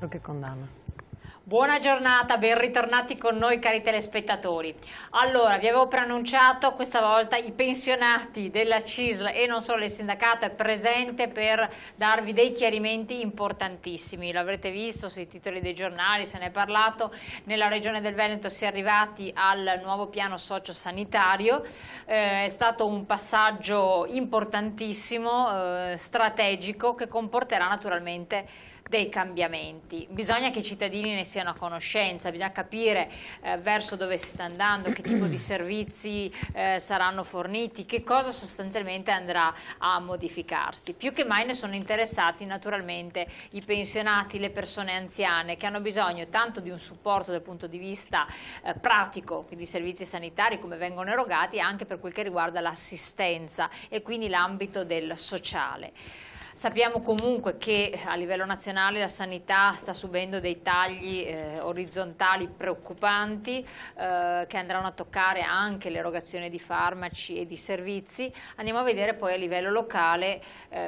che condanna. Buona giornata, ben ritornati con noi cari telespettatori. Allora, vi avevo preannunciato, questa volta i pensionati della CISL e non solo il sindacato è presente per darvi dei chiarimenti importantissimi. L'avrete visto sui titoli dei giornali, se ne è parlato. Nella regione del Veneto si è arrivati al nuovo piano sociosanitario. È stato un passaggio importantissimo, strategico, che comporterà naturalmente dei cambiamenti. Bisogna che i cittadini ne siano a conoscenza, bisogna capire verso dove si sta andando, che tipo di servizi saranno forniti, che cosa sostanzialmente andrà a modificarsi. Più che mai ne sono interessati naturalmente i pensionati, le persone anziane che hanno bisogno tanto di un supporto dal punto di vista pratico, quindi servizi sanitari come vengono erogati, anche per quel che riguarda l'assistenza e quindi l'ambito del sociale. Sappiamo comunque che a livello nazionale la sanità sta subendo dei tagli orizzontali preoccupanti che andranno a toccare anche l'erogazione di farmaci e di servizi. Andiamo a vedere poi a livello locale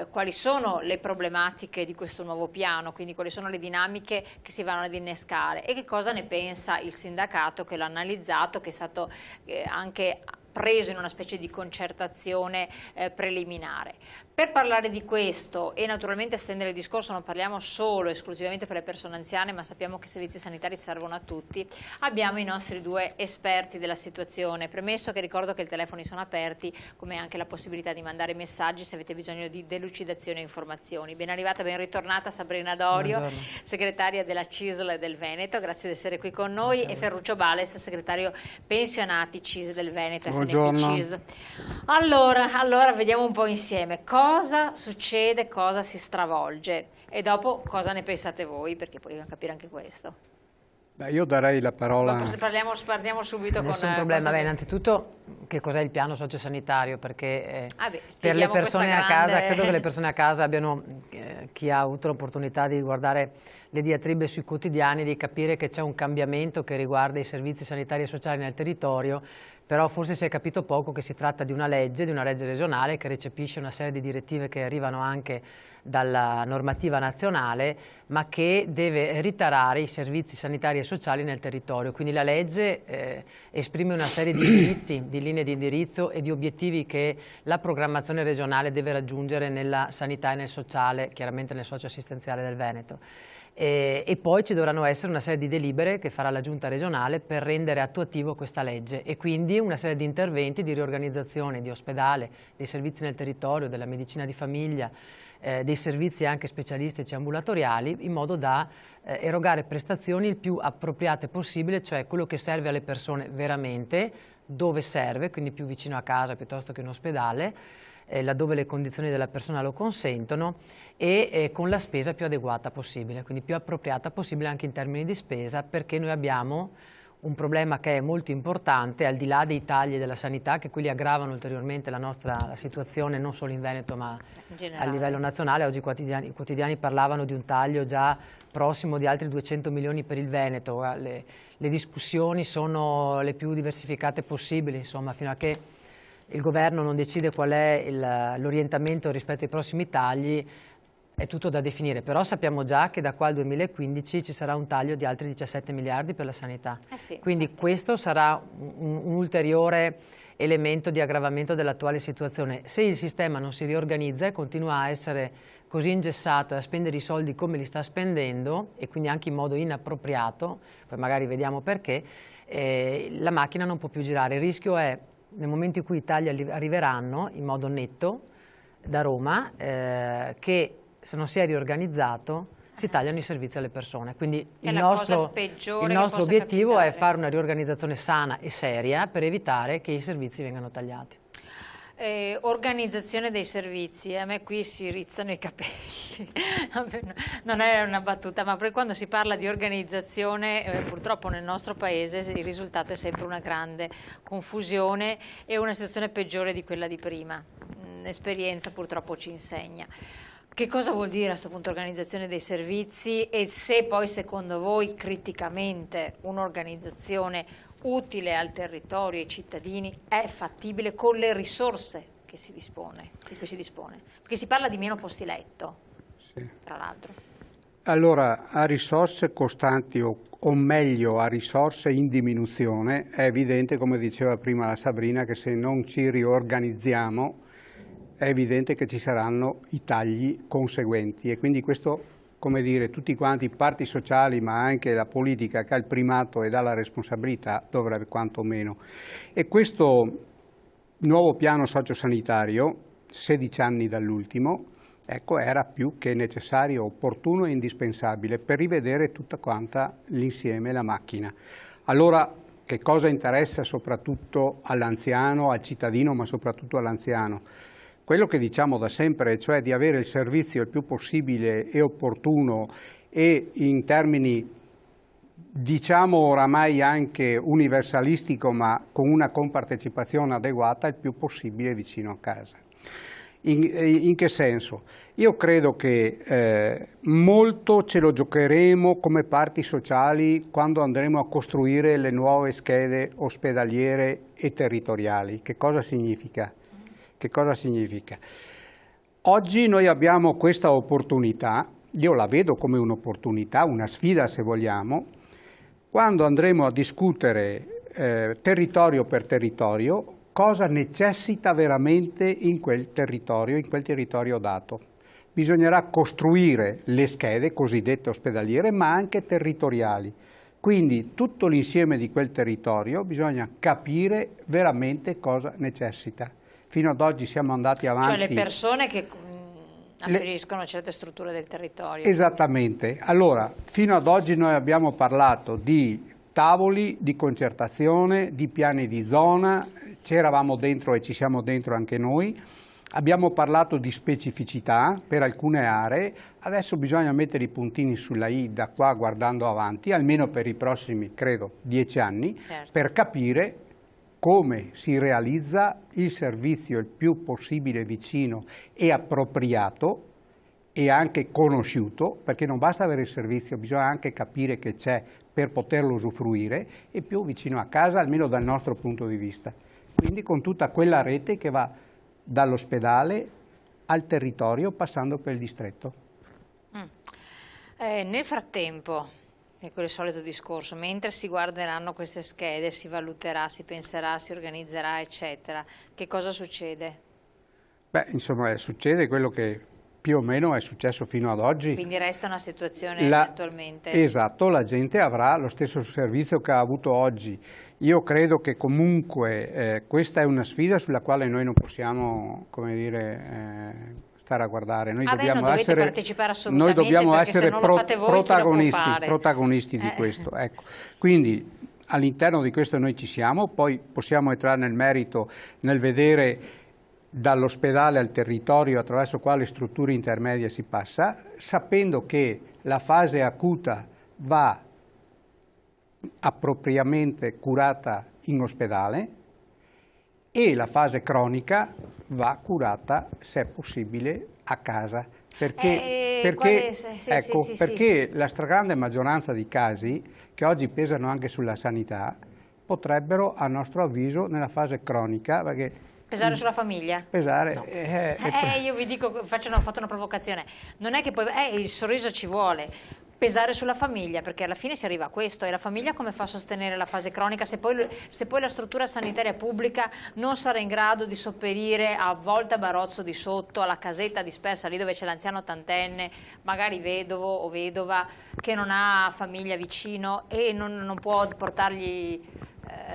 quali sono le problematiche di questo nuovo piano, quindi quali sono le dinamiche che si vanno ad innescare e che cosa ne pensa il sindacato che l'ha analizzato, che è stato anche preso in una specie di concertazione preliminare. Per parlare di questo e naturalmente estendere il discorso, non parliamo solo esclusivamente per le persone anziane, ma sappiamo che i servizi sanitari servono a tutti, abbiamo i nostri due esperti della situazione. Premesso che ricordo che i telefoni sono aperti, come anche la possibilità di mandare messaggi se avete bisogno di delucidazioni e informazioni. Ben arrivata, ben ritornata Sabrina Dorio, Buongiorno. segretaria della CISL del Veneto, grazie di essere qui con noi, e Ferruccio Balest, segretario pensionati CISL del Veneto. Buongiorno. Allora vediamo un po' insieme cosa succede, cosa si stravolge e dopo cosa ne pensate voi, perché poi dobbiamo capire anche questo. Beh, io darei la parola. Partiamo subito Nessun con problema. Beh, innanzitutto che cos'è il piano sociosanitario, perché per le spieghiamo persone a questa casa, grande- credo che le persone a casa abbiano, chi ha avuto l'opportunità di guardare le diatribe sui quotidiani, di capire che c'è un cambiamento che riguarda i servizi sanitari e sociali nel territorio, però forse si è capito poco che si tratta di una legge regionale che recepisce una serie di direttive che arrivano anche dalla normativa nazionale, ma che deve ritarare i servizi sanitari e sociali nel territorio. Quindi la legge esprime una serie di indirizzi, di linee di indirizzo e di obiettivi che la programmazione regionale deve raggiungere nella sanità e nel sociale, chiaramente nel socioassistenziale del Veneto. E poi ci dovranno essere una serie di delibere che farà la Giunta regionale per rendere attuativo questa legge e quindi una serie di interventi di riorganizzazione di ospedale, dei servizi nel territorio, della medicina di famiglia, dei servizi anche specialistici ambulatoriali, in modo da erogare prestazioni il più appropriate possibile, cioè quello che serve alle persone veramente, dove serve, quindi più vicino a casa piuttosto che in ospedale, laddove le condizioni della persona lo consentono e con la spesa più adeguata possibile, quindi più appropriata possibile anche in termini di spesa, perché noi abbiamo un problema che è molto importante, al di là dei tagli della sanità, che quelli aggravano ulteriormente la situazione non solo in Veneto ma a livello nazionale. Oggi i quotidiani parlavano di un taglio già prossimo di altri 200 milioni per il Veneto. Le discussioni sono le più diversificate possibili, insomma, fino a che il governo non decide qual è l'orientamento rispetto ai prossimi tagli, è tutto da definire, però sappiamo già che da qua al 2015 ci sarà un taglio di altri 17 miliardi per la sanità. Sì, quindi questo sarà un ulteriore elemento di aggravamento dell'attuale situazione. Se il sistema non si riorganizza e continua a essere così ingessato e a spendere i soldi come li sta spendendo, e quindi anche in modo inappropriato, poi magari vediamo perché, la macchina non può più girare. Il rischio è, nel momento in cui i tagli arriveranno in modo netto da Roma, che se non si è riorganizzato si tagliano i servizi alle persone. Quindi il nostro obiettivo è fare una riorganizzazione sana e seria per evitare che i servizi vengano tagliati. Organizzazione dei servizi, a me qui si rizzano i capelli, non è una battuta, ma quando si parla di organizzazione purtroppo nel nostro paese il risultato è sempre una grande confusione e una situazione peggiore di quella di prima. L'esperienza purtroppo ci insegna. Che cosa vuol dire a questo punto organizzazione dei servizi e se poi secondo voi criticamente un'organizzazione utile al territorio e ai cittadini è fattibile con le risorse che si dispone, di cui si dispone? Perché si parla di meno posti letto, Sì. tra l'altro. Allora, a risorse costanti o meglio a risorse in diminuzione, è evidente, come diceva prima la Sabrina, che se non ci riorganizziamo è evidente che ci saranno i tagli conseguenti e quindi questo, come dire, tutti quanti i parti sociali ma anche la politica che ha il primato e dà la responsabilità dovrebbe quantomeno. E questo nuovo piano sociosanitario, 16 anni dall'ultimo, ecco, era più che necessario, opportuno e indispensabile per rivedere tutta quanta l'insieme, la macchina. Allora, che cosa interessa soprattutto all'anziano, al cittadino, ma soprattutto all'anziano? Quello che diciamo da sempre, cioè di avere il servizio il più possibile e opportuno e in termini, diciamo oramai anche universalistico, ma con una compartecipazione adeguata, il più possibile vicino a casa. In che senso? Io credo che molto ce lo giocheremo come parti sociali quando andremo a costruire le nuove schede ospedaliere e territoriali. Che cosa significa? Che cosa significa? Oggi noi abbiamo questa opportunità, io la vedo come un'opportunità, una sfida se vogliamo, quando andremo a discutere territorio per territorio, cosa necessita veramente in quel territorio dato. Bisognerà costruire le schede cosiddette ospedaliere, ma anche territoriali. Quindi tutto l'insieme di quel territorio bisogna capire veramente cosa necessita. Fino ad oggi siamo andati avanti. Cioè le persone che afferiscono a certe strutture del territorio. Esattamente. Allora, fino ad oggi noi abbiamo parlato di tavoli di concertazione, di piani di zona, c'eravamo dentro e ci siamo dentro anche noi, abbiamo parlato di specificità per alcune aree, adesso bisogna mettere i puntini sulla I da qua guardando avanti, almeno per i prossimi, credo, 10 anni, certo, per capire come si realizza il servizio il più possibile vicino e appropriato e anche conosciuto, perché non basta avere il servizio, bisogna anche capire che c'è per poterlo usufruire e più vicino a casa, almeno dal nostro punto di vista. Quindi con tutta quella rete che va dall'ospedale al territorio passando per il distretto. Nel frattempo, ecco il solito discorso, mentre si guarderanno queste schede, si valuterà, si penserà, si organizzerà, eccetera, che cosa succede? Beh, insomma, succede quello che più o meno è successo fino ad oggi. Quindi resta una situazione attualmente. Esatto, la gente avrà lo stesso servizio che ha avuto oggi. Io credo che comunque questa è una sfida sulla quale noi non possiamo, come dire, stare a guardare. Noi dobbiamo non essere, partecipare assolutamente, noi dobbiamo essere protagonisti di questo. Ecco. Quindi all'interno di questo noi ci siamo, poi possiamo entrare nel merito, nel vedere dall'ospedale al territorio attraverso quali strutture intermedie si passa, sapendo che la fase acuta va appropriatamente curata in ospedale e la fase cronica va curata, se è possibile, a casa. Perché la stragrande maggioranza di casi, che oggi pesano anche sulla sanità, potrebbero, a nostro avviso, nella fase cronica, perché pesare sulla famiglia? Pesare. No. Io vi dico, ho fatto una provocazione, non è che poi il sorriso ci vuole, pesare sulla famiglia, perché alla fine si arriva a questo, e la famiglia come fa a sostenere la fase cronica se poi la struttura sanitaria pubblica non sarà in grado di sopperire a volte a Barozzo di sotto, alla casetta dispersa lì dove c'è l'anziano ottantenne, magari vedovo o vedova, che non ha famiglia vicino e non può portargli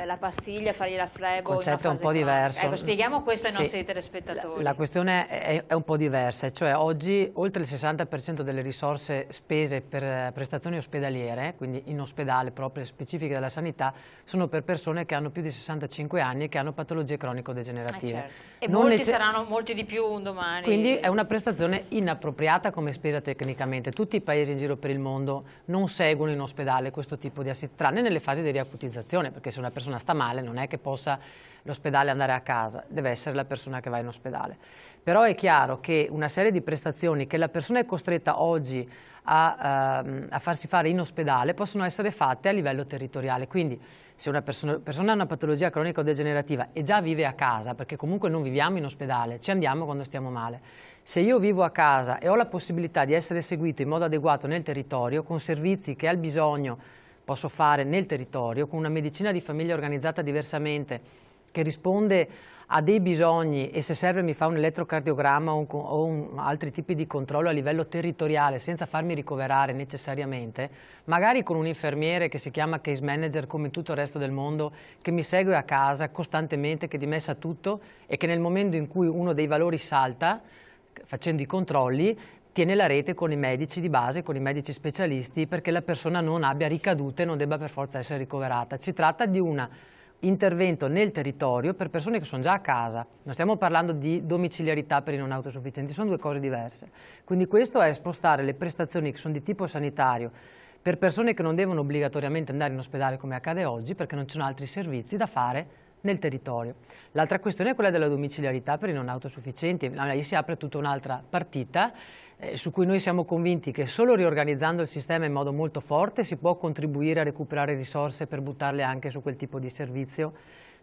la pastiglia, fargli la flebo. Il concetto è un po' diverso. Ecco, spieghiamo questo ai nostri telespettatori. La questione è un po' diversa, cioè oggi oltre il 60% delle risorse spese per prestazioni ospedaliere, quindi in ospedale proprio specifiche della sanità, sono per persone che hanno più di 65 anni e che hanno patologie cronico-degenerative. Certo. E molti saranno molti di più un domani. Quindi è una prestazione inappropriata come spesa tecnicamente. Tutti i paesi in giro per il mondo non seguono in ospedale questo tipo di assistenza, tranne nelle fasi di riacutizzazione, perché se una persona persona sta male non è che possa l'ospedale andare a casa, deve essere la persona che va in ospedale. Però è chiaro che una serie di prestazioni che la persona è costretta oggi a farsi fare in ospedale possono essere fatte a livello territoriale. Quindi se una persona ha una patologia cronica o degenerativa e già vive a casa, perché comunque non viviamo in ospedale, ci andiamo quando stiamo male. Se io vivo a casa e ho la possibilità di essere seguito in modo adeguato nel territorio, con servizi che al bisogno posso fare nel territorio, con una medicina di famiglia organizzata diversamente, che risponde a dei bisogni e se serve mi fa un elettrocardiogramma o altri tipi di controllo a livello territoriale senza farmi ricoverare necessariamente, magari con un infermiere che si chiama case manager come in tutto il resto del mondo, che mi segue a casa costantemente, che di me sa tutto e che nel momento in cui uno dei valori salta, facendo i controlli, tiene la rete con i medici di base, con i medici specialisti, perché la persona non abbia ricadute e non debba per forza essere ricoverata. Si tratta di un intervento nel territorio per persone che sono già a casa, non stiamo parlando di domiciliarità per i non autosufficienti, sono due cose diverse. Quindi questo è spostare le prestazioni che sono di tipo sanitario per persone che non devono obbligatoriamente andare in ospedale come accade oggi, perché non ci sono altri servizi da fare nel territorio. L'altra questione è quella della domiciliarità per i non autosufficienti, lì si apre tutta un'altra partita su cui noi siamo convinti che solo riorganizzando il sistema in modo molto forte si può contribuire a recuperare risorse per buttarle anche su quel tipo di servizio,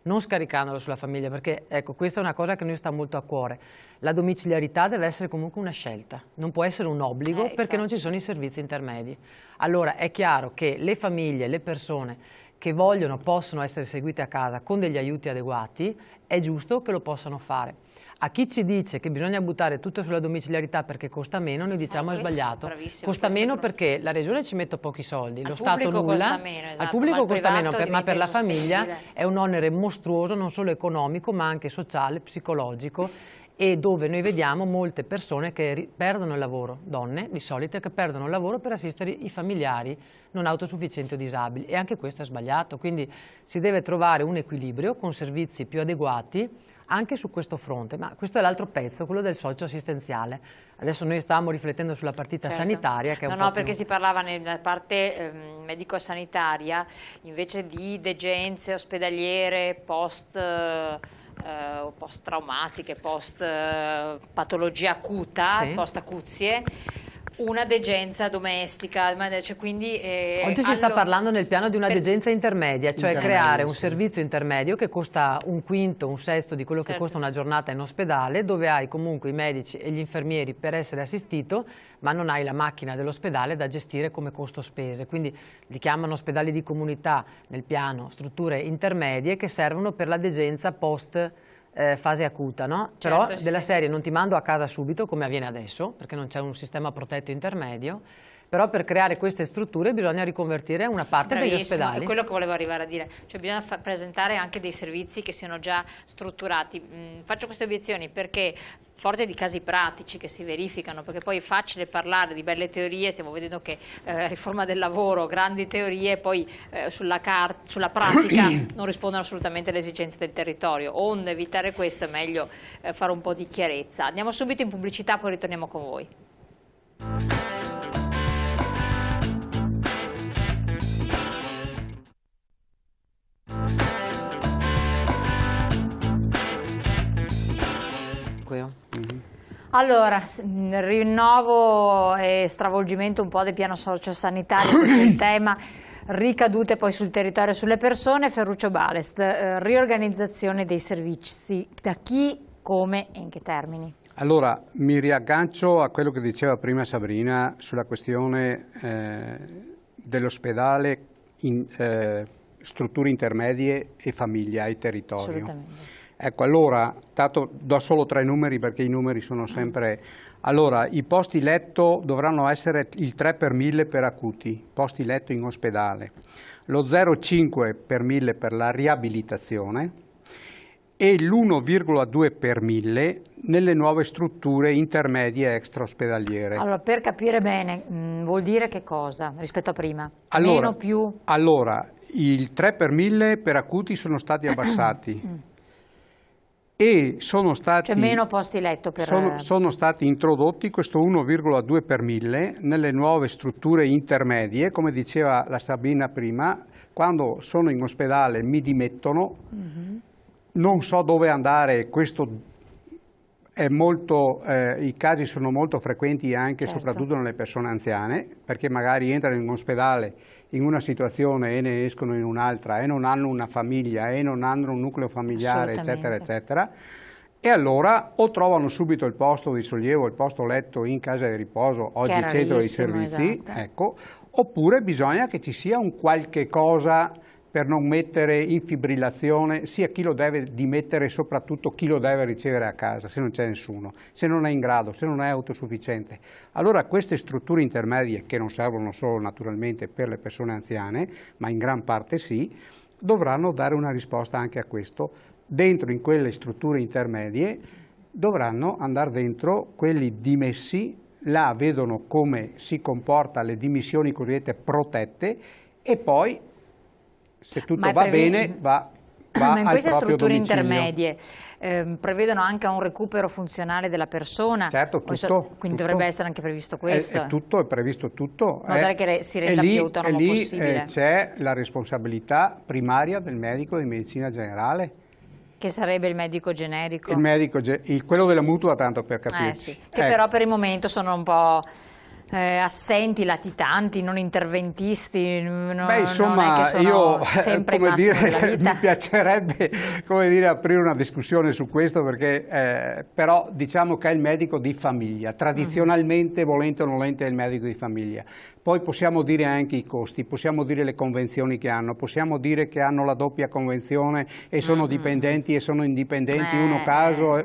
non scaricandolo sulla famiglia, perché ecco, questa è una cosa che a noi sta molto a cuore. La domiciliarità deve essere comunque una scelta, non può essere un obbligo perché non ci sono i servizi intermedi. Allora è chiaro che le famiglie, le persone che vogliono, possono essere seguite a casa con degli aiuti adeguati, è giusto che lo possano fare. A chi ci dice che bisogna buttare tutto sulla domiciliarità perché costa meno, noi diciamo è sbagliato. Costa meno perché la regione ci mette pochi soldi, lo Stato nulla, al pubblico costa meno, ma per la famiglia è un onere mostruoso non solo economico ma anche sociale, psicologico, e dove noi vediamo molte persone che perdono il lavoro, donne di solito, che perdono il lavoro per assistere i familiari non autosufficienti o disabili, e anche questo è sbagliato. Quindi si deve trovare un equilibrio con servizi più adeguati anche su questo fronte, ma questo è l'altro pezzo, quello del socio-assistenziale. Adesso noi stavamo riflettendo sulla partita sanitaria, che è un po' perché si parlava nella parte medico-sanitaria invece di degenze ospedaliere post-traumatiche, post-patologia acuta, post-acuzie, una degenza domestica, cioè quindi, oggi si sta parlando nel piano di una degenza intermedia, cioè creare un servizio intermedio che costa un quinto, un sesto di quello che costa una giornata in ospedale, dove hai comunque i medici e gli infermieri per essere assistito, ma non hai la macchina dell'ospedale da gestire come costo spese. Quindi li chiamano ospedali di comunità nel piano, strutture intermedie che servono per la degenza post fase acuta, no? Però della serie non ti mando a casa subito come avviene adesso, perché non c'è un sistema protetto intermedio, però per creare queste strutture bisogna riconvertire una parte degli ospedali. È quello che volevo arrivare a dire, cioè bisogna presentare anche dei servizi che siano già strutturati. Faccio queste obiezioni perché forte di casi pratici che si verificano, perché poi è facile parlare di belle teorie, stiamo vedendo che riforma del lavoro, grandi teorie, poi sulla pratica non rispondono assolutamente alle esigenze del territorio. Onde evitare questo è meglio fare un po' di chiarezza. Andiamo subito in pubblicità, poi ritorniamo con voi. Allora, rinnovo e stravolgimento un po' del piano sociosanitario, questo è il tema, ricadute poi sul territorio e sulle persone. Ferruccio Balest, riorganizzazione dei servizi, da chi, come e in che termini? Allora, mi riaggancio a quello che diceva prima Sabrina sulla questione dell'ospedale, strutture intermedie e famiglia e territorio. Assolutamente. Ecco, allora, do solo 3 numeri perché i numeri sono sempre... Allora, i posti letto dovranno essere il 3 per 1000 per acuti, posti letto in ospedale, lo 0,5 per 1000 per la riabilitazione e l'1,2 per 1000 nelle nuove strutture intermedie extraospedaliere. Allora, per capire bene, vuol dire che cosa rispetto a prima? Allora, meno, più? Allora, il 3 per 1000 per acuti sono stati abbassati. e sono stati, cioè meno posti letto per... sono stati introdotti questo 1,2 per 1000 nelle nuove strutture intermedie, come diceva la Sabrina prima, quando sono in ospedale mi dimettono, non so dove andare, questo è molto, i casi sono molto frequenti anche soprattutto nelle persone anziane, perché magari entrano in ospedale in una situazione e ne escono in un'altra e non hanno una famiglia e non hanno un nucleo familiare, eccetera, eccetera. E allora o trovano subito il posto di sollievo, il posto letto in casa di riposo, oggi centro dei servizi, ecco, oppure bisogna che ci sia un qualche cosa per non mettere in fibrillazione sia chi lo deve dimettere e soprattutto chi lo deve ricevere a casa, se non c'è nessuno, se non è in grado, se non è autosufficiente. Allora queste strutture intermedie, che non servono solo naturalmente per le persone anziane, ma in gran parte sì, dovranno dare una risposta anche a questo. Dentro in quelle strutture intermedie dovranno andare dentro quelli dimessi, là vedono come si comporta le dimissioni cosiddette protette e poi se tutto va bene va ma in queste strutture domicilio. Intermedie prevedono anche un recupero funzionale della persona? Certo, tutto. Quindi dovrebbe essere anche previsto questo? È previsto tutto. In modo tale che si renda più autonomo possibile. C'è la responsabilità primaria del medico di medicina generale. Che sarebbe il medico generico? Il medico, quello della mutua, tanto per capirci. Sì. Che però per il momento sono un po' assenti, latitanti, non interventisti, insomma, non è che sono io, sempre come dire, della vita. Mi piacerebbe aprire una discussione su questo, perché però diciamo che è il medico di famiglia, tradizionalmente, volente o nolente, è il medico di famiglia. Poi possiamo dire anche i costi, possiamo dire le convenzioni che hanno, possiamo dire che hanno la doppia convenzione e sono dipendenti e sono indipendenti,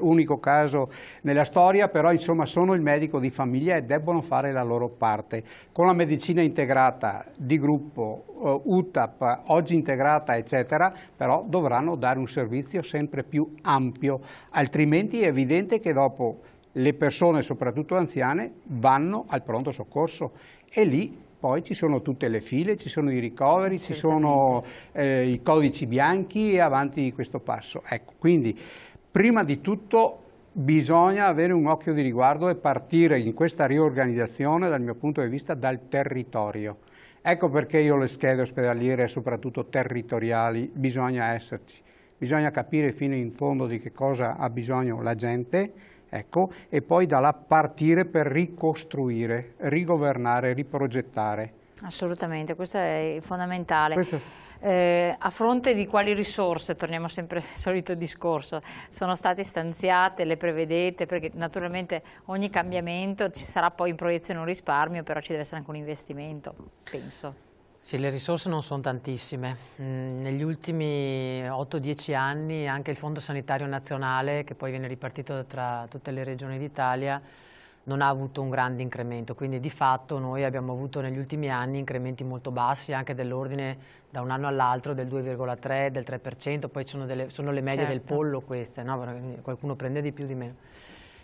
unico caso nella storia, però insomma sono il medico di famiglia e debbono fare la loro parte. Con la medicina integrata di gruppo, UTAP, oggi integrata eccetera, però dovranno dare un servizio sempre più ampio, altrimenti è evidente che dopo le persone, soprattutto anziane, vanno al pronto soccorso e lì poi ci sono tutte le file, ci sono i ricoveri, ci sono i codici bianchi e avanti di questo passo. Ecco, quindi prima di tutto bisogna avere un occhio di riguardo e partire in questa riorganizzazione, dal mio punto di vista, dal territorio. Ecco perché io le schede ospedaliere, soprattutto territoriali, bisogna esserci. Bisogna capire fino in fondo di che cosa ha bisogno la gente, ecco, e poi da là partire per ricostruire, rigovernare, riprogettare. Assolutamente, questo è fondamentale. A fronte di quali risorse, torniamo sempre al solito discorso, sono state stanziate, le prevedete? Perché naturalmente ogni cambiamento ci sarà poi in proiezione un risparmio, però ci deve essere anche un investimento, penso. Sì, le risorse non sono tantissime. Negli ultimi 8-10 anni anche il Fondo Sanitario Nazionale, che poi viene ripartito tra tutte le regioni d'Italia, non ha avuto un grande incremento, quindi di fatto noi abbiamo avuto negli ultimi anni incrementi molto bassi, anche dell'ordine da un anno all'altro del 2,3, del 3%, poi sono le medie del pollo queste, no? Qualcuno prende di più di meno.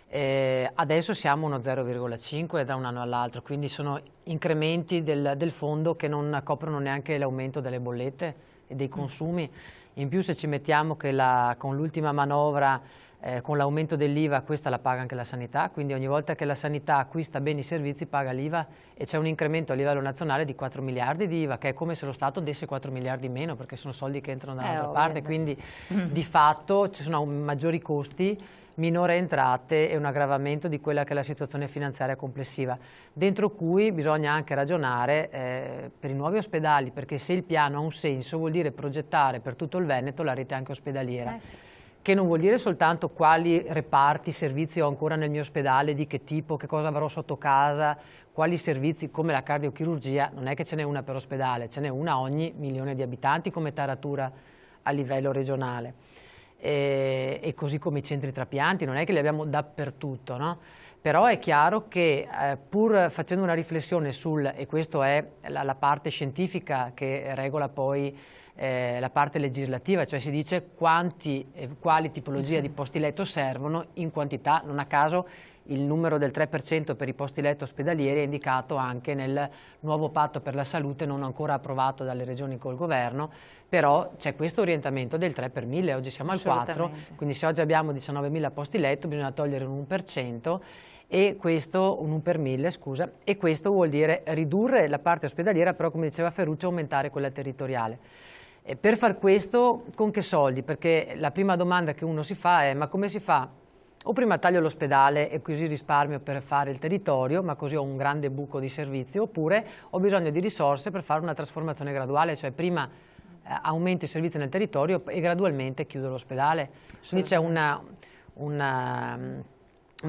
Adesso siamo uno 0,5 da un anno all'altro, quindi sono incrementi del fondo che non coprono neanche l'aumento delle bollette e dei consumi. In più, se ci mettiamo che con l'ultima manovra, con l'aumento dell'IVA, questa la paga anche la sanità, quindi ogni volta che la sanità acquista beni e servizi paga l'IVA e c'è un incremento a livello nazionale di 4 miliardi di IVA, che è come se lo Stato desse 4 miliardi meno, perché sono soldi che entrano dall'altra parte, quindi di fatto ci sono maggiori costi, minore entrate e un aggravamento di quella che è la situazione finanziaria complessiva, dentro cui bisogna anche ragionare per i nuovi ospedali, perché se il piano ha un senso vuol dire progettare per tutto il Veneto la rete anche ospedaliera, che non vuol dire soltanto quali reparti, servizi ho ancora nel mio ospedale, di che tipo, che cosa avrò sotto casa, quali servizi, come la cardiochirurgia, non è che ce n'è una per ospedale, ce n'è una ogni 1 milione di abitanti come taratura a livello regionale. E così come i centri trapianti, non è che li abbiamo dappertutto, no? Però è chiaro che pur facendo una riflessione e questa è la parte scientifica che regola poi la parte legislativa, cioè si dice quanti e quali tipologie di posti letto servono in quantità, non a caso il numero del 3% per i posti letto ospedalieri è indicato anche nel nuovo patto per la salute non ancora approvato dalle regioni col governo, però c'è questo orientamento del 3 per 1000, oggi siamo al 4, quindi se oggi abbiamo 19.000 posti letto bisogna togliere un 1%, e questo, un 1 per 1000, scusa, e questo vuol dire ridurre la parte ospedaliera, però come diceva Ferruccio aumentare quella territoriale. E per far questo con che soldi? Perché la prima domanda che uno si fa è: ma come si fa? O prima taglio l'ospedale e così risparmio per fare il territorio, ma così ho un grande buco di servizi, oppure ho bisogno di risorse per fare una trasformazione graduale, cioè prima aumento i servizi nel territorio e gradualmente chiudo l'ospedale. Quindi c'è una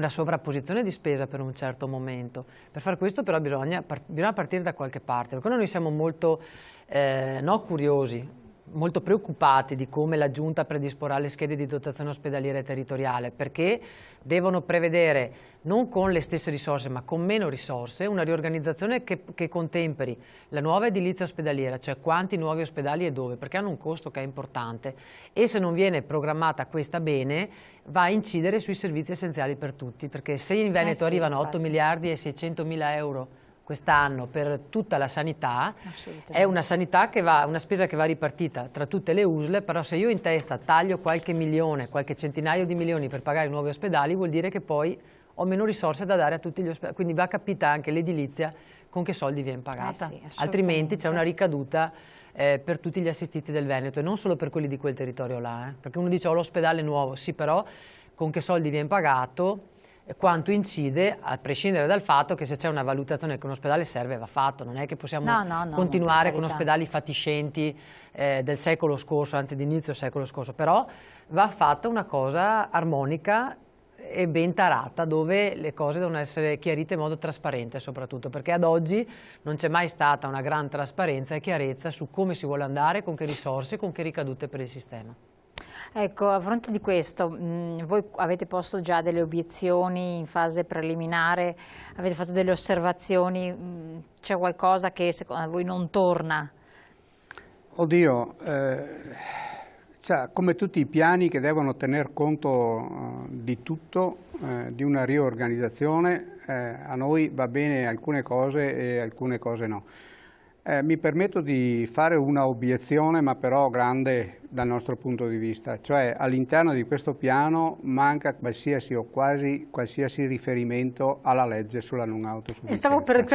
sovrapposizione di spesa per un certo momento. Per far questo però bisogna partire da qualche parte, perché noi siamo molto curiosi, molto preoccupati di come la Giunta predisporrà le schede di dotazione ospedaliera e territoriale, perché devono prevedere, non con le stesse risorse ma con meno risorse, una riorganizzazione che contemperi la nuova edilizia ospedaliera, cioè quanti nuovi ospedali e dove, perché hanno un costo che è importante, e se non viene programmata questa bene va a incidere sui servizi essenziali per tutti, perché se in Veneto arrivano 8 miliardi e 600 mila euro quest'anno per tutta la sanità, è una sanità che va, una spesa che va ripartita tra tutte le USL, però se io in testa taglio qualche milione, qualche centinaio di milioni per pagare i nuovi ospedali, vuol dire che poi ho meno risorse da dare a tutti gli ospedali, quindi va capita anche l'edilizia con che soldi viene pagata, altrimenti c'è una ricaduta per tutti gli assistiti del Veneto e non solo per quelli di quel territorio là, perché uno dice ho l'ospedale nuovo, sì, però con che soldi viene pagato, quanto incide, a prescindere dal fatto che se c'è una valutazione che un ospedale serve va fatto, non è che possiamo continuare con ospedali fatiscenti del secolo scorso, anzi di inizio secolo scorso, però va fatta una cosa armonica e ben tarata, dove le cose devono essere chiarite in modo trasparente soprattutto, perché ad oggi non c'è mai stata una gran trasparenza e chiarezza su come si vuole andare, con che risorse, con che ricadute per il sistema. Ecco, a fronte di questo, voi avete posto già delle obiezioni in fase preliminare, avete fatto delle osservazioni, c'è qualcosa che secondo voi non torna? Oddio, come tutti i piani che devono tener conto di tutto, di una riorganizzazione, a noi va bene alcune cose e alcune cose no. Mi permetto di fare una obiezione, ma però grande dal nostro punto di vista, cioè all'interno di questo piano manca qualsiasi o quasi qualsiasi riferimento alla legge sulla non autosufficienza.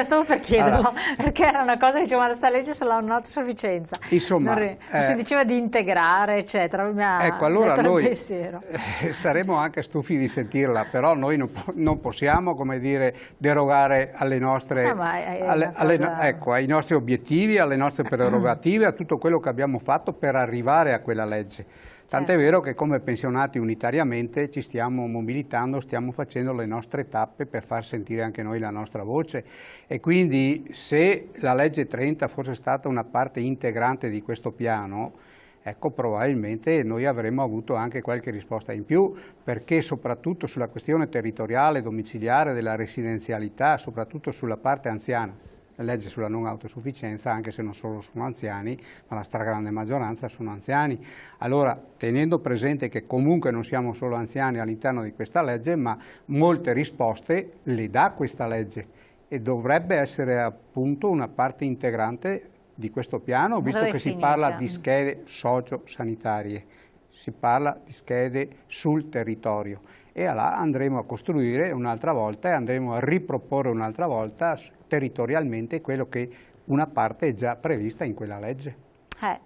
Stavo per chiederlo, allora, perché era una cosa che diceva questa legge sulla non autosufficienza. Insomma, si diceva di integrare, eccetera. Ecco, allora noi saremo anche stufi di sentirla, però noi non possiamo, come dire, derogare alle nostre, ai nostri obiettivi, alle nostre prerogative, a tutto quello che abbiamo fatto per arrivare a quella legge. Tant'è vero che come pensionati unitariamente ci stiamo mobilitando, stiamo facendo le nostre tappe per far sentire anche noi la nostra voce, e quindi se la legge 30 fosse stata una parte integrante di questo piano, ecco, probabilmente noi avremmo avuto anche qualche risposta in più, perché soprattutto sulla questione territoriale, domiciliare, della residenzialità, soprattutto sulla parte anziana, la legge sulla non autosufficienza, anche se non solo sono anziani, ma la stragrande maggioranza sono anziani. Allora, tenendo presente che comunque non siamo solo anziani all'interno di questa legge, ma molte risposte le dà questa legge e dovrebbe essere appunto una parte integrante di questo piano, visto che si parla di schede socio-sanitarie, si parla di schede sul territorio, e là andremo a costruire un'altra volta e andremo a riproporre un'altra volta territorialmente quello che una parte è già prevista in quella legge.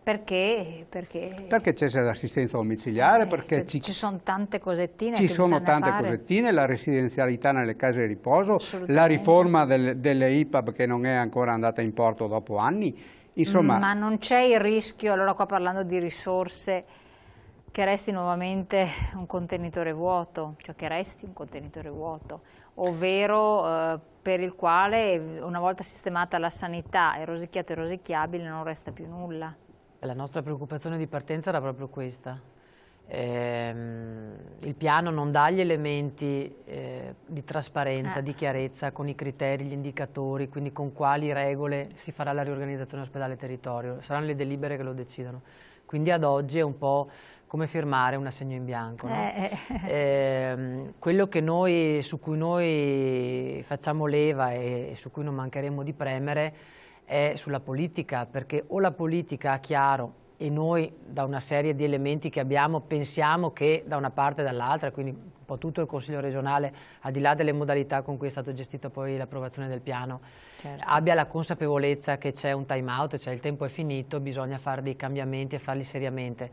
Perché? Perché c'è l'assistenza domiciliare, perché ci sono tante cosettine. Ci sono tante cosettine, la residenzialità nelle case di riposo, la riforma delle IPAB che non è ancora andata in porto dopo anni. Insomma, ma non c'è il rischio, allora qua parlando di risorse, che resti nuovamente un contenitore vuoto, cioè che resti un contenitore vuoto, ovvero per il quale una volta sistemata la sanità e rosicchiato e rosicchiabile non resta più nulla. La nostra preoccupazione di partenza era proprio questa. Il piano non dà gli elementi di trasparenza, di chiarezza, con i criteri, gli indicatori, quindi con quali regole si farà la riorganizzazione ospedale-territorio. Saranno le delibere che lo decidono. quindi ad oggi è un po' come firmare un assegno in bianco, no? Quello che su cui noi facciamo leva e su cui non mancheremo di premere è sulla politica, perché o la politica ha chiaro, e noi da una serie di elementi che abbiamo pensiamo che da una parte e dall'altra, quindi un po' tutto il Consiglio regionale, al di là delle modalità con cui è stato gestito poi l'approvazione del piano, abbia la consapevolezza che c'è un time out, cioè il tempo è finito, bisogna fare dei cambiamenti e farli seriamente.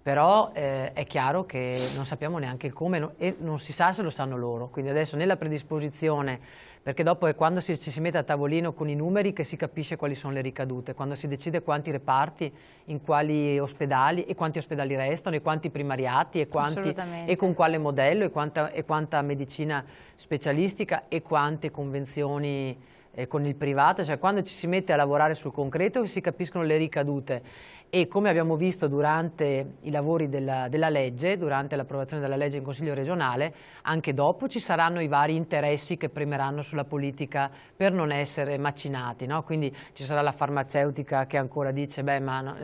Però è chiaro che non sappiamo neanche il come e non si sa se lo sanno loro, quindi adesso nella predisposizione, perché dopo è quando ci si mette a tavolino con i numeri che si capisce quali sono le ricadute, quando si decide quanti reparti, in quali ospedali e quanti ospedali restano e quanti primariati e con quale modello e quanta medicina specialistica e quante convenzioni con il privato, cioè quando ci si mette a lavorare sul concreto si capiscono le ricadute. E come abbiamo visto durante i lavori della legge, durante l'approvazione della legge in Consiglio regionale, anche dopo ci saranno i vari interessi che premeranno sulla politica per non essere macinati, no? Quindi ci sarà la farmaceutica che ancora dice, beh, ma no,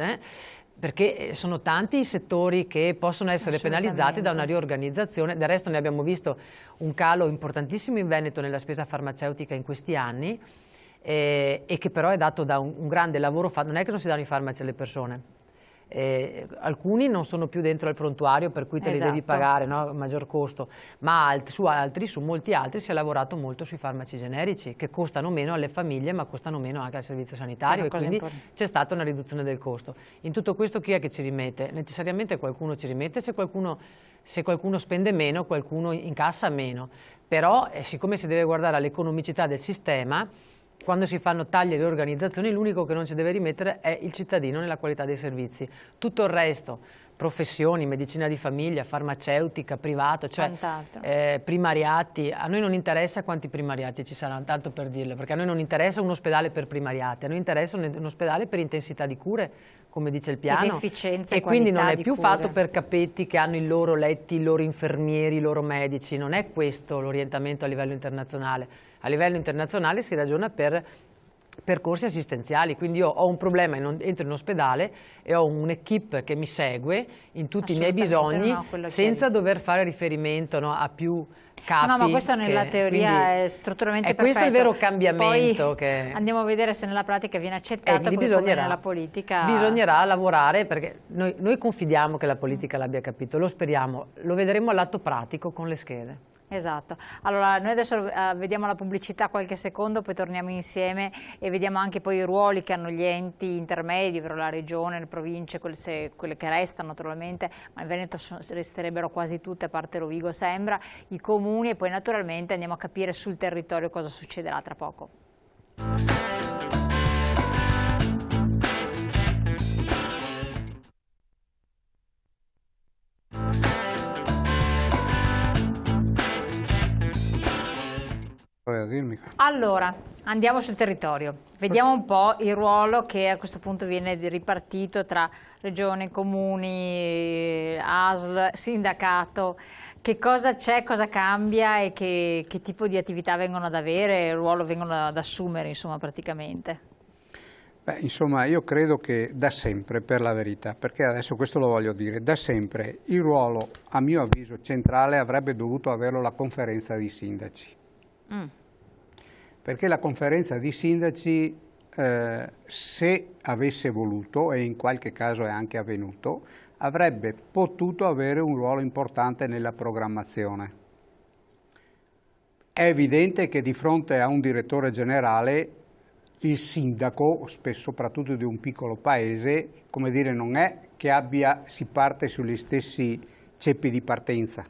perché sono tanti i settori che possono essere penalizzati da una riorganizzazione. Del resto ne abbiamo visto un calo importantissimo in Veneto nella spesa farmaceutica in questi anni, e che però è dato da un grande lavoro fatto. Non è che non si danno i farmaci alle persone, alcuni non sono più dentro al prontuario per cui te li devi pagare, no? Maggior costo, ma su molti altri si è lavorato molto sui farmaci generici che costano meno alle famiglie ma costano meno anche al servizio sanitario, e quindi c'è stata una riduzione del costo. In tutto questo chi è che ci rimette? Necessariamente qualcuno ci rimette, se qualcuno spende meno, qualcuno incassa meno, però siccome si deve guardare all'economicità del sistema, quando si fanno tagli e riorganizzazioni, l'unico che non ci deve rimettere è il cittadino nella qualità dei servizi. Tutto il resto, professioni, medicina di famiglia, farmaceutica, privato, cioè primariati, a noi non interessa quanti primariati ci saranno, tanto per dirlo, perché a noi non interessa un ospedale per primariati, a noi interessa un ospedale per intensità di cure, come dice il piano, efficienza e quindi non è più fatto per capetti che hanno i loro letti, i loro infermieri, i loro medici, non è questo l'orientamento a livello internazionale. A livello internazionale si ragiona per percorsi assistenziali, quindi io ho un problema, entro in ospedale e ho un'equipe che mi segue in tutti i miei bisogni senza dover fare riferimento, no, a più capi. No, ma questo nella teoria è strutturalmente perfetto. Questo è il vero cambiamento. Poi andiamo a vedere se nella pratica viene accettato, come nella politica. Bisognerà lavorare, perché noi confidiamo che la politica l'abbia capito, lo speriamo, lo vedremo all'atto pratico con le schede. Esatto, allora noi adesso vediamo la pubblicità qualche secondo, poi torniamo insieme e vediamo anche poi i ruoli che hanno gli enti intermedi, ovvero la regione, le province, quelle che restano naturalmente, ma in Veneto resterebbero quasi tutte, a parte Rovigo sembra, i comuni, e poi naturalmente andiamo a capire sul territorio cosa succederà tra poco. Allora, andiamo sul territorio, vediamo un po' il ruolo che a questo punto viene ripartito tra regione, comuni, ASL, sindacato. Che cosa c'è, cosa cambia e che tipo di attività vengono ad avere, il ruolo vengono ad assumere, insomma, praticamente? Beh, insomma, io credo che da sempre, per la verità, perché adesso questo lo voglio dire, da sempre il ruolo, a mio avviso, centrale avrebbe dovuto averlo la conferenza dei sindaci. Perché la conferenza di sindaci, se avesse voluto, e in qualche caso è anche avvenuto, avrebbe potuto avere un ruolo importante nella programmazione. È evidente che di fronte a un direttore generale il sindaco, soprattutto di un piccolo paese, come dire, non è che si parte sugli stessi ceppi di partenza.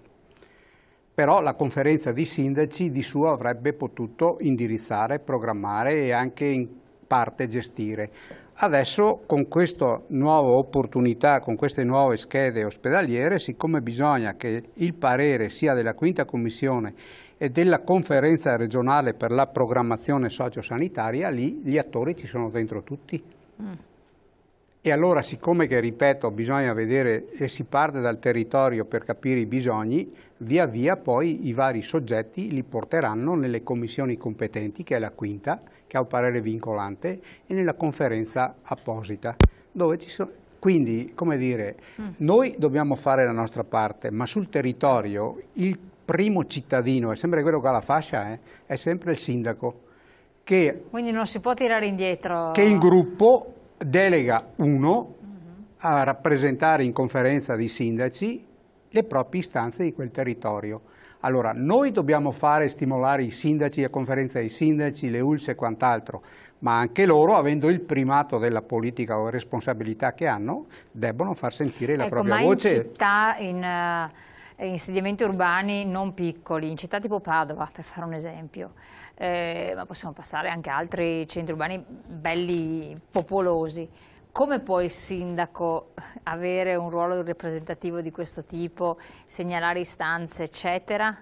Però la conferenza di sindaci di suo avrebbe potuto indirizzare, programmare e anche in parte gestire. Adesso con questa nuova opportunità, con queste nuove schede ospedaliere, siccome bisogna che il parere sia della Quinta Commissione e della Conferenza regionale per la programmazione sociosanitaria, lì gli attori ci sono dentro tutti. E allora, siccome che, ripeto, bisogna vedere e si parte dal territorio per capire i bisogni, via via poi i vari soggetti li porteranno nelle commissioni competenti, che è la quinta, che ha un parere vincolante, e nella conferenza apposita, dove Quindi, come dire, noi dobbiamo fare la nostra parte, ma sul territorio il primo cittadino, è sempre quello che ha la fascia, è sempre il sindaco, Quindi non si può tirare indietro. che in gruppo delega uno a rappresentare in conferenza dei sindaci le proprie istanze di quel territorio. Allora, noi dobbiamo stimolare i sindaci, a conferenza dei sindaci, le ULSS e quant'altro, ma anche loro, avendo il primato della politica o responsabilità che hanno, debbono far sentire la propria voce. In città, in insediamenti urbani non piccoli, in città tipo Padova, per fare un esempio, ma possiamo passare anche a altri centri urbani belli, popolosi. Come può il sindaco avere un ruolo rappresentativo di questo tipo, segnalare istanze, eccetera,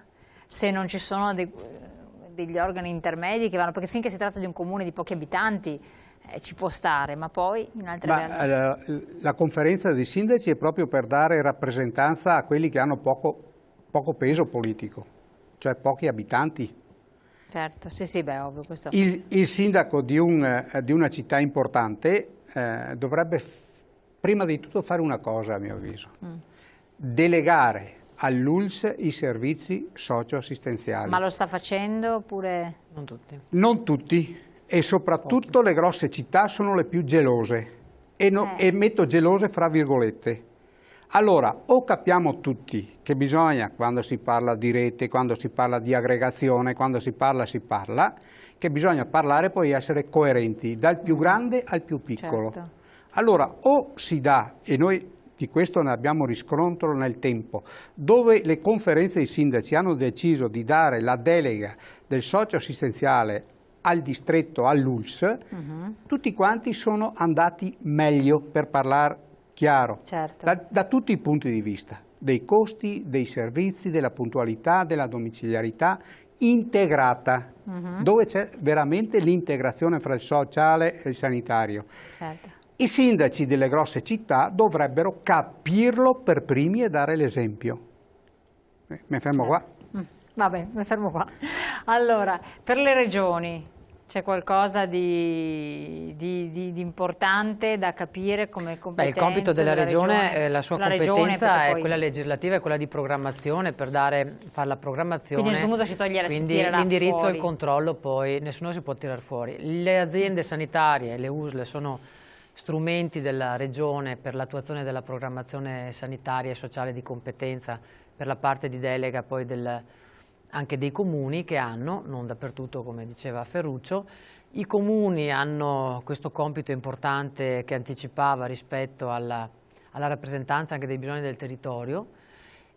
se non ci sono degli organi intermedi che vanno, perché finché si tratta di un comune di pochi abitanti ci può stare, ma poi in altre realtà... La conferenza dei sindaci è proprio per dare rappresentanza a quelli che hanno poco peso politico, cioè pochi abitanti. Certo, sì, beh, ovvio questo. Il sindaco di una città importante dovrebbe prima di tutto fare una cosa, a mio avviso, delegare all'ULSS i servizi socio-assistenziali. Ma lo sta facendo oppure? Non tutti. Non tutti, e soprattutto le grosse città sono le più gelose, e metto gelose fra virgolette. Allora, o capiamo tutti che bisogna, quando si parla di rete, quando si parla di aggregazione, quando si parla, che bisogna parlare e poi essere coerenti, dal più grande al più piccolo. Certo. Allora, o si dà, e noi di questo ne abbiamo riscontro nel tempo, dove le conferenze dei sindaci hanno deciso di dare la delega del socio-assistenziale al distretto, all'ULSS, tutti quanti sono andati meglio, per parlare chiaro, Certo. da tutti i punti di vista, dei costi, dei servizi, della puntualità, della domiciliarità integrata, dove c'è veramente l'integrazione fra il sociale e il sanitario. Certo. I sindaci delle grosse città dovrebbero capirlo per primi e dare l'esempio. Mi fermo qua. Vabbè, mi fermo qua. Allora, per le regioni c'è qualcosa di importante da capire come competenza? Il compito della regione, la sua competenza è quella legislativa e quella di programmazione, per fare la programmazione. Quindi nessuno si toglie, quindi l'indirizzo e il controllo, poi nessuno si può tirare fuori. Le aziende sanitarie, le USL, sono strumenti della regione per l'attuazione della programmazione sanitaria e sociale di competenza, per la parte di delega poi anche dei comuni, che hanno, non dappertutto come diceva Ferruccio. I comuni hanno questo compito importante che anticipava rispetto alla rappresentanza anche dei bisogni del territorio,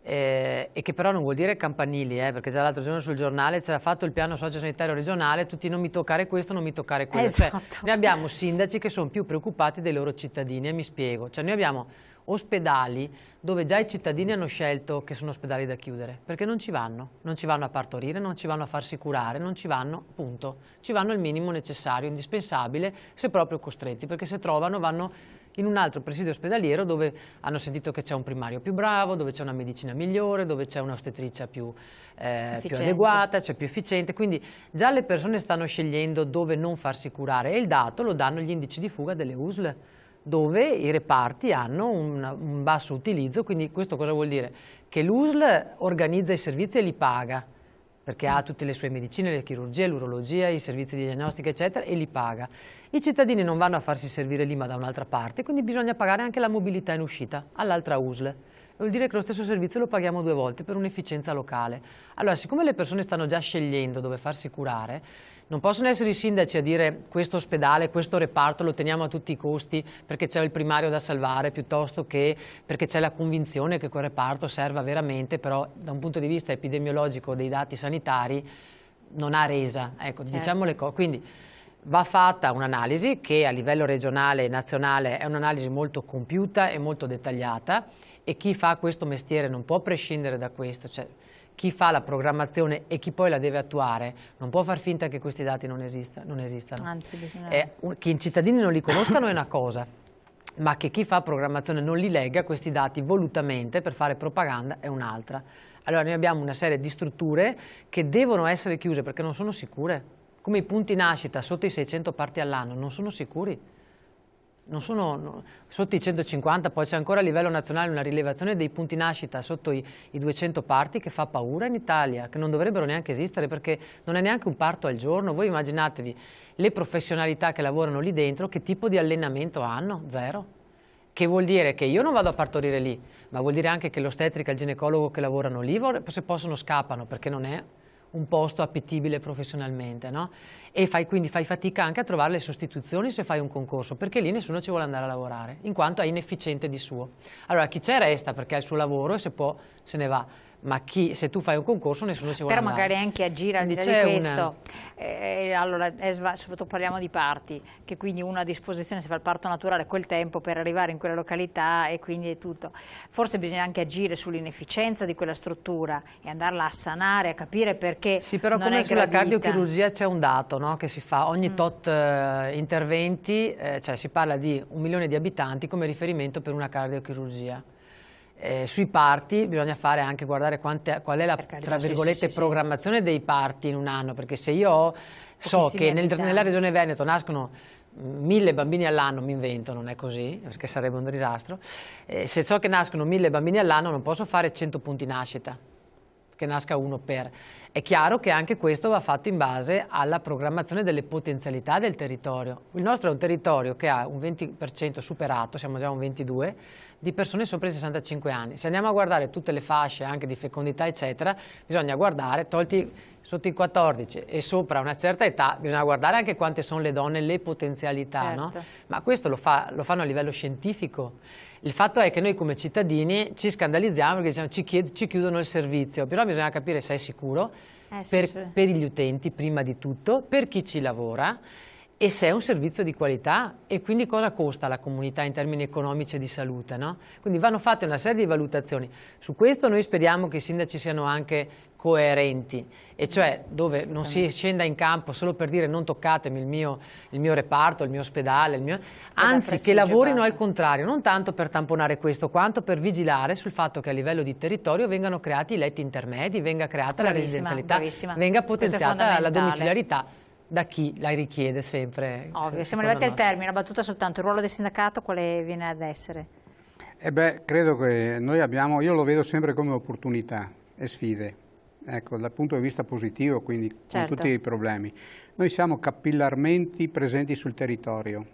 e che però non vuol dire campanili, perché già l'altro giorno sul giornale c'era fatto il piano sociosanitario regionale, tutti non mi toccare questo, non mi toccare quello. Esatto. Cioè, noi abbiamo sindaci che sono più preoccupati dei loro cittadini, e mi spiego. Cioè, noi abbiamo ospedali dove già i cittadini hanno scelto che sono ospedali da chiudere, perché non ci vanno a partorire, non ci vanno a farsi curare, non ci vanno, punto. Ci vanno il minimo necessario, indispensabile, se proprio costretti, perché se trovano vanno in un altro presidio ospedaliero dove hanno sentito che c'è un primario più bravo, dove c'è una medicina migliore, dove c'è un'ostetricia più adeguata, cioè più efficiente. Quindi già le persone stanno scegliendo dove non farsi curare, e il dato lo danno gli indici di fuga delle USL, dove i reparti hanno un basso utilizzo. Quindi questo cosa vuol dire? Che l'USL organizza i servizi e li paga, perché ha tutte le sue medicine, le chirurgie, l'urologia, i servizi di diagnostica, eccetera, e li paga. I cittadini non vanno a farsi servire lì, ma da un'altra parte, quindi bisogna pagare anche la mobilità in uscita all'altra USL. Vuol dire che lo stesso servizio lo paghiamo 2 volte per un'efficienza locale. Allora, siccome le persone stanno già scegliendo dove farsi curare, non possono essere i sindaci a dire questo ospedale, questo reparto lo teniamo a tutti i costi perché c'è il primario da salvare, piuttosto che perché c'è la convinzione che quel reparto serva veramente, però da un punto di vista epidemiologico dei dati sanitari non ha resa. Ecco, certo. Diciamo le cose. Quindi va fatta un'analisi che a livello regionale e nazionale è un'analisi molto compiuta e molto dettagliata, e chi fa questo mestiere non può prescindere da questo. Cioè, chi fa la programmazione e chi poi la deve attuare non può far finta che questi dati non esistano. Anzi, bisogna... che i cittadini non li conoscano è una cosa, ma che chi fa programmazione non li legga questi dati volutamente per fare propaganda è un'altra. Allora noi abbiamo una serie di strutture che devono essere chiuse perché non sono sicure, come i punti nascita sotto i 600 parti all'anno non sono sicuri. sotto i 150, poi c'è ancora a livello nazionale una rilevazione dei punti nascita sotto i 200 parti che fa paura in Italia, che non dovrebbero neanche esistere perché non è neanche un parto al giorno. Voi immaginatevi le professionalità che lavorano lì dentro, che tipo di allenamento hanno? Zero. Che vuol dire che io non vado a partorire lì, ma vuol dire anche che l'ostetrica e il ginecologo che lavorano lì, se possono scappano, perché non è un posto appetibile professionalmente, no? E quindi fai fatica anche a trovare le sostituzioni se fai un concorso, perché lì nessuno ci vuole andare a lavorare, in quanto è inefficiente di suo. Allora chi c'è resta perché ha il suo lavoro e se può se ne va, ma se tu fai un concorso nessuno ci vuole però andare. magari anche agire al di là di questo, allora soprattutto parliamo di parti, che quindi uno ha a disposizione, se fa il parto naturale, quel tempo per arrivare in quella località e quindi è tutto. Forse bisogna anche agire sull'inefficienza di quella struttura e andarla a sanare, a capire perché sì, però non come è sulla gradita. cardiochirurgia c'è un dato, no, che si fa ogni tot interventi, cioè si parla di 1 milione di abitanti come riferimento per una cardiochirurgia. Sui parti bisogna fare anche guardare qual è la tra virgolette programmazione dei parti in un anno, perché se io so che nella regione Veneto nascono 1000 bambini all'anno, mi invento, non è così, perché sarebbe un disastro, se so che nascono 1000 bambini all'anno non posso fare 100 punti nascita, che nasca uno per. È chiaro che anche questo va fatto in base alla programmazione delle potenzialità del territorio. Il nostro è un territorio che ha un 20% superato, siamo già a un 22%, di persone sopra i 65 anni. Se andiamo a guardare tutte le fasce anche di fecondità eccetera, bisogna guardare, tolti sotto i 14 e sopra una certa età, bisogna guardare anche quante sono le donne, le potenzialità, certo. No? Ma questo lo fanno a livello scientifico. Il fatto è che noi come cittadini ci scandalizziamo perché diciamo, ci chiudono il servizio, però bisogna capire se è sicuro per gli utenti prima di tutto, per chi ci lavora e se è un servizio di qualità e quindi cosa costa alla comunità in termini economici e di salute, no? Quindi vanno fatte una serie di valutazioni. Su questo noi speriamo che i sindaci siano anche coerenti, e cioè dove non si scenda in campo solo per dire non toccatemi il mio reparto, il mio ospedale, anzi che lavorino al contrario, non tanto per tamponare questo quanto per vigilare sul fatto che a livello di territorio vengano creati i letti intermedi, venga creata la residenzialità, venga potenziata la domiciliarità da chi la richiede sempre. Ovvio, siamo arrivati al termine, una battuta soltanto, il ruolo del sindacato quale viene ad essere? Credo che io lo vedo sempre come opportunità e sfide. Ecco, dal punto di vista positivo, quindi con tutti i problemi. Noi siamo capillarmente presenti sul territorio,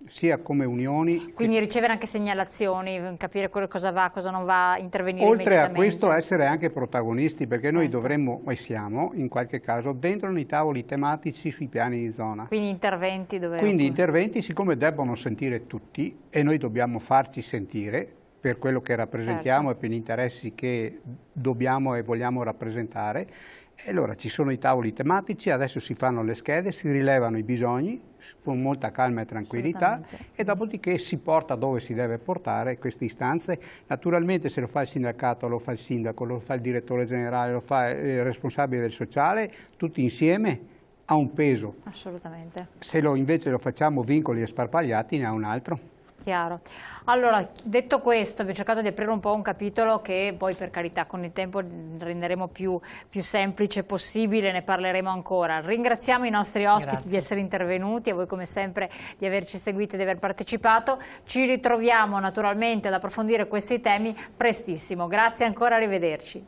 sia come unioni. Quindi ricevere anche segnalazioni, capire cosa va, cosa non va, intervenire oltre a questo essere anche protagonisti, perché noi dovremmo, e siamo in qualche caso, dentro nei tavoli tematici sui piani di zona. Quindi interventi dove... Quindi interventi, siccome debbono sentire tutti, e noi dobbiamo farci sentire, per quello che rappresentiamo e per gli interessi che dobbiamo e vogliamo rappresentare. E allora ci sono i tavoli tematici, adesso si fanno le schede, si rilevano i bisogni con molta calma e tranquillità e dopodiché si porta dove si deve portare queste istanze. Naturalmente se lo fa il sindacato, lo fa il sindaco, lo fa il direttore generale, lo fa il responsabile del sociale, tutti insieme ha un peso. Assolutamente. Se invece lo facciamo vincoli e sparpagliati ne ha un altro. Chiaro. Allora, detto questo, abbiamo cercato di aprire un po' un capitolo che poi per carità con il tempo renderemo più semplice possibile, ne parleremo ancora. Ringraziamo i nostri ospiti di essere intervenuti, a voi come sempre di averci seguito e di aver partecipato. Ci ritroviamo naturalmente ad approfondire questi temi prestissimo. Grazie ancora, arrivederci.